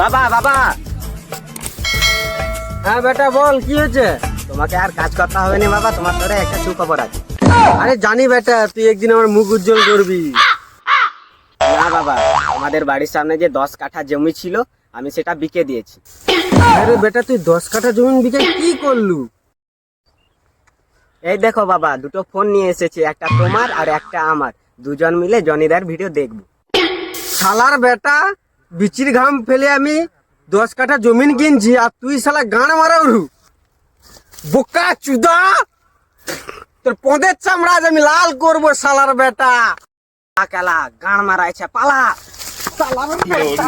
বাবা বাবা, হ্যাঁ বেটা বল, কি হয়েছে? তোমাকে আর কাজ করতে হবে না বাবা, তোমার তোরে একটা সুখবর আছে। আরে জানি বেটা, তুই একদিন আমার মুখ উজ্জ্বল করবি। না বাবা, আমাদের বাড়ির সামনে যে 10 কাঠা জমি ছিল, আমি সেটা বিকে দিয়েছি। আরে বেটা, তুই 10 কাঠা জমি বিকে কি করলু? এই দেখো বাবা, দুটো ফোন নিয়ে এসেছি, একটা তোমার আর একটা আমার। দুজন মিলে জনিদার ভিডিও দেখবো। শালার বেটা, বিচির ঘাম ফেলে আমি 10 কাঠা জমিন কিনছি, আর তুই শালা গান মারাউরু। বোকা চুদা, তোর পদের চামড়া আজ আমি লাল করবো শালার বেটা। কালা গান মারাইছে, পালা। শালার বেটা।